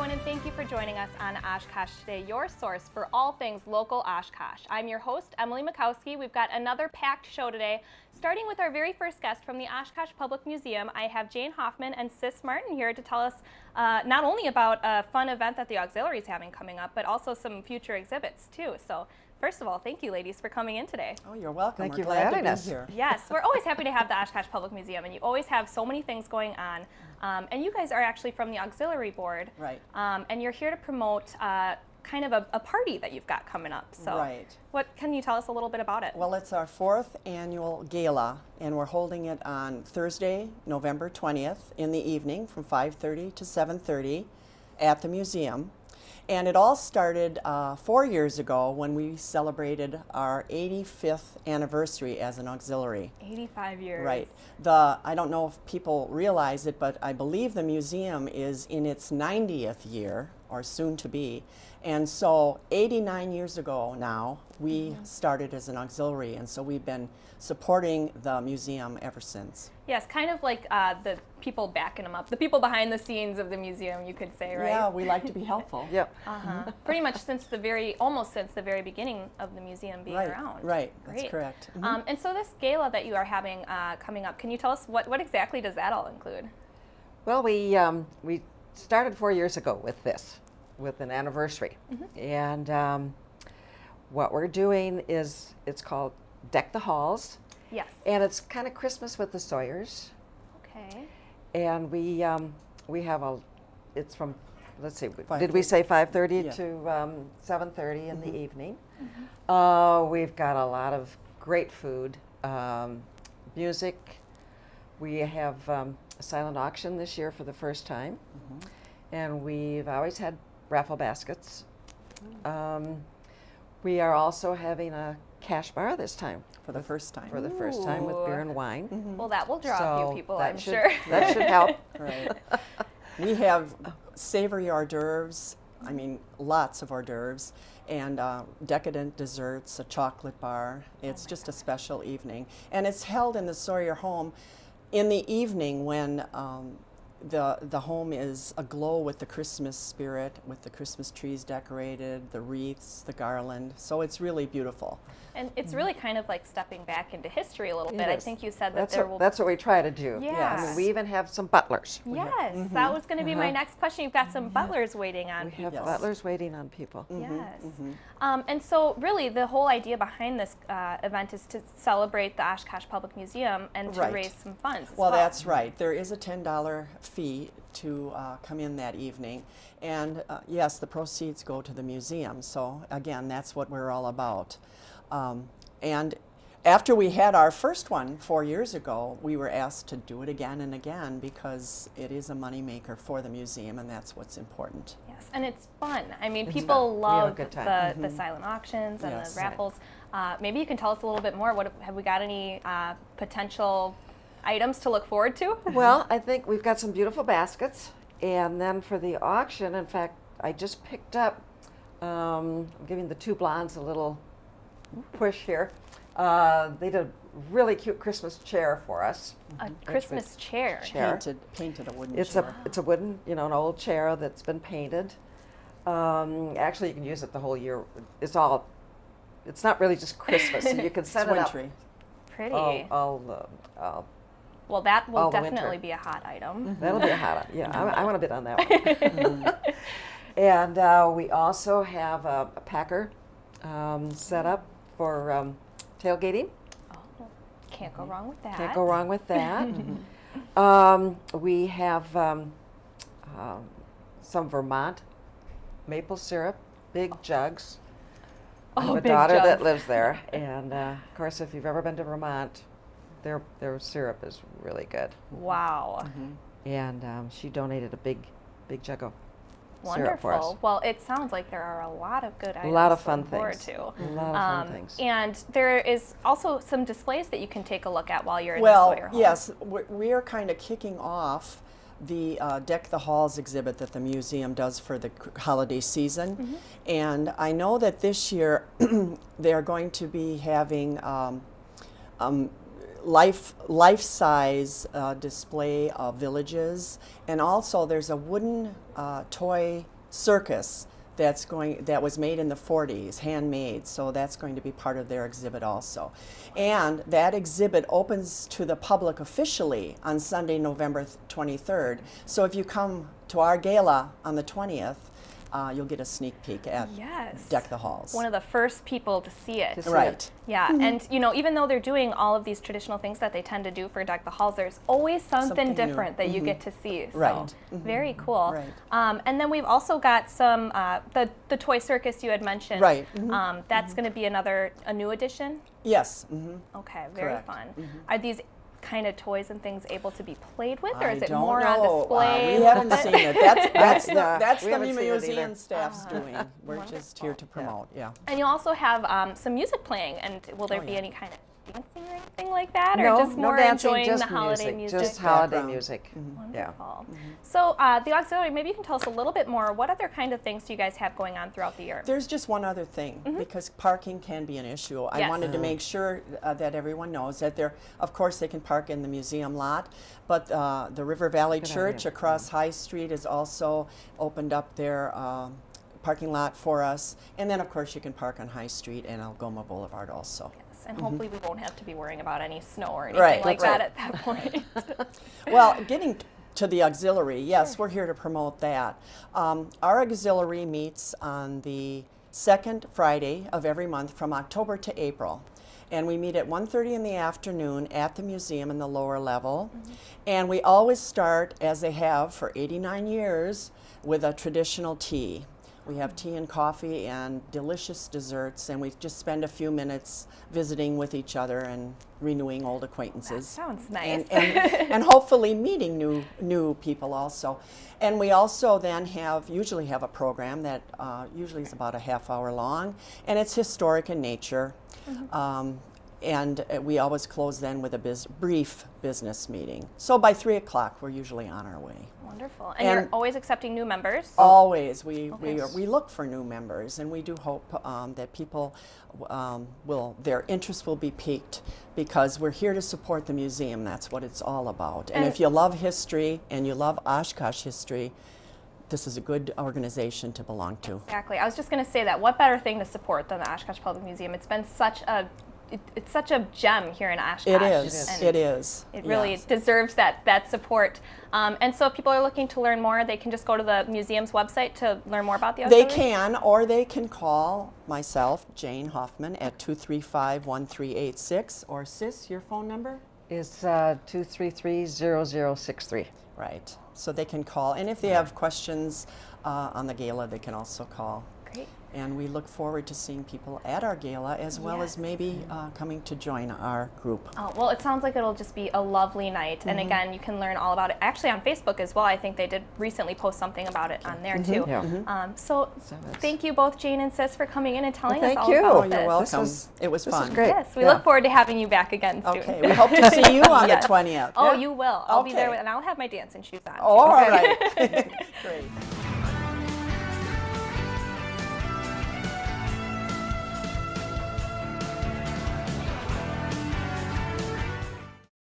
everyone, and thank you for joining us on Oshkosh Today, your source for all things local Oshkosh. I'm your host, Emily Mikowski. We've got another packed show today. Starting with our very first guest from the Oshkosh Public Museum, I have Jane Hoffman and Sis Martin here to tell us not only about a fun event that the auxiliary is having coming up, but also some future exhibits too. So first of all, thank you ladies for coming in today. Oh, you're welcome. Thank We're you for glad having to be us. here. Yes, we're always happy to have the Oshkosh Public Museum, and you always have so many things going on. And you guys are actually from the auxiliary board. Right. And you're here to promote kind of a party that you've got coming up. So Right. what can you tell us a little bit about it? Well, it's our 4th annual gala, and we're holding it on Thursday, November 20th in the evening from 5:30 to 7:30 at the museum. And it all started 4 years ago when we celebrated our 85th anniversary as an auxiliary. 85 years. Right. I don't know if people realize it, but I believe the museum is in its 90th year, or soon to be. And so 89 years ago now, we started as an auxiliary, and so we've been supporting the museum ever since. Yes, kind of like the people backing them up, the people behind the scenes of the museum, you could say, right? Yeah, we like to be helpful. Yep. Pretty much almost since the very beginning of the museum being Right, around. right, Great. that's correct. And so this gala that you are having coming up, can you tell us what exactly does that all include? Well, we started 4 years ago with this, with an anniversary, and what we're doing is it's called Deck the Halls, Yes. and it's kind of Christmas with the Sawyers, Okay. and we have it's from, let's see, did 5:30. we say 5:30 Yeah. to 7:30 in the evening? We've got a lot of great food, music. We have a silent auction this year for the first time, and we've always had raffle baskets. We are also having a cash bar this time For the first time. for the first time with beer and wine. Well, that will draw a So few people, that I'm should- sure. That should help. Right. We have savory hors d'oeuvres, I mean, lots of hors d'oeuvres, and decadent desserts, a chocolate bar. It's just a special evening. And it's held in the Sawyer home in the evening when the home is aglow with the Christmas spirit, with the Christmas trees decorated, the wreaths, the garland. So it's really beautiful. And it's really kind of like stepping back into history a little It bit. I is. think you said that That's there what, will. that's what we try to do. Yeah. I mean, we even have some butlers. Yes, that was going to be my next question. You've got some butlers waiting on We have people. Yes. butlers waiting on people. Yes. And so really the whole idea behind this event is to celebrate the Oshkosh Public Museum and to Right. raise some funds as Well, that's right. There is a $10 fee to come in that evening. And yes, the proceeds go to the museum. So again, that's what we're all about. And after we had our first one 4 years ago, we were asked to do it again and again because it is a moneymaker for the museum, and that's what's important. Yes, and it's fun. I mean, It's people fun. We have a love good time. the silent auctions and Yes. the raffles. Maybe you can tell us a little bit more. Have we got any potential items to look forward to? Well, I think we've got some beautiful baskets. And then for the auction, in fact, I just picked up, I'm giving the two blondes a little push here. They did a really cute Christmas chair for us. A Christmas chair. Chair. Painted a wooden It's chair. it's a wooden, an old chair that's been painted. Actually, you can use it the whole year. It's not really just Christmas. So you can set It's it up wintry. Pretty. all Well, that will all the winter. definitely be a hot item. That'll be a hot. Yeah, I want to bid on that one. And we also have a packer set up for tailgating. Oh, can't go wrong with that. Can't go wrong with that. We have some Vermont maple syrup, big jugs. I have Oh, a big daughter that jugs. lives there, and of course, if you've ever been to Vermont, their syrup is really good. Wow. And she donated a big jug of syrup Wonderful. for us. Well, it sounds like there are a lot of good items lot of to fun look forward things. to. A lot of fun things. And there is also some displays that you can take a look at while you're in Well, the Sawyer home. yes, we are kind of kicking off the Deck the Halls exhibit that the museum does for the holiday season. And I know that this year they are going to be having life-size display of villages, and also there's a wooden toy circus that was made in the 40s, handmade, so that's going to be part of their exhibit also. And that exhibit opens to the public officially on Sunday, November 23rd. So if you come to our gala on the 20th, you'll get a sneak peek at Yes. Deck the Halls. One of the first people to see it. To see Right. it. Yeah, and you know, even though they're doing all of these traditional things that they tend to do for Deck the Halls, there's always something Something new. different that you get to see. So Right. very cool. Right. And then we've also got some the toy circus you had mentioned. Right. That's going to be a new addition. Yes. Okay, very Correct. fun. Are these kind of toys and things able to be played with, or is it I don't more know. on display? We haven't seen it. That's Yeah, that's we the haven't seen it museum either. staff's doing. We're just here to promote. Yeah. And you also have some music playing, and will there Oh, be yeah. any kind of dancing or anything like that, or No, just more no dancing, enjoying just the holiday music? Just holiday Background. music. Yeah. Wonderful. So the auxiliary, maybe you can tell us a little bit more. What other kind of things do you guys have going on throughout the year? There's just one other thing, because parking can be an issue. I Yes. wanted to make sure that everyone knows that of course, they can park in the museum lot, but the River Valley Good Church idea. across High Street has also opened up their parking lot for us. And then, of course, you can park on High Street and Algoma Boulevard also. And hopefully we won't have to be worrying about any snow or anything Right, like right. that at that point. Well, getting to the auxiliary, yes, we're here to promote that. Our auxiliary meets on the second Friday of every month from October to April. And we meet at 1:30 in the afternoon at the museum in the lower level. And we always start, as they have for 89 years, with a traditional tea. We have tea and coffee and delicious desserts, and we just spend a few minutes visiting with each other and renewing old acquaintances. Sounds nice. And hopefully meeting new people also. And we also then usually have a program that usually is about a half hour long, and it's historic in nature. And we always close then with a brief business meeting. So by 3 o'clock, we're usually on our way. Wonderful. And you're And- always accepting new members? Always, we Okay. look for new members, and we do hope that people their interest will be piqued, because we're here to support the museum. That's what it's all about. And if you love history and you love Oshkosh history, this is a good organization to belong to. Exactly. I was just going to say that. What better thing to support than the Oshkosh Public Museum? It's been such a it's such a gem here in Oshkosh. It is. and It is. It really Yes. deserves that support. And so if people are looking to learn more, they can just go to the museum's website to learn more about the They auxiliary? can, or they can call myself, Jane Hoffman, at 235-1386. Or Sis, your phone number? Is 233-0063. Right. So they can call. And if they have questions on the gala, they can also call. Great. And we look forward to seeing people at our gala, as well as maybe coming to join our group. Oh, well, it sounds like it'll just be a lovely night. And again, you can learn all about it. Actually, on Facebook as well. I think they did recently post something about it on there, too. Yeah. So that's- thank you both, Jane and Sis, for coming in and telling us thank all you. about Oh, this. You're welcome. was- It was this fun. was great. Yes, we Yeah. look forward to having you back again soon. Okay, we hope to see you on Yes. the 20th. Oh, you will. I'll be there, Okay. and I'll have my dancing shoes on. Oh, all Okay. right. Great.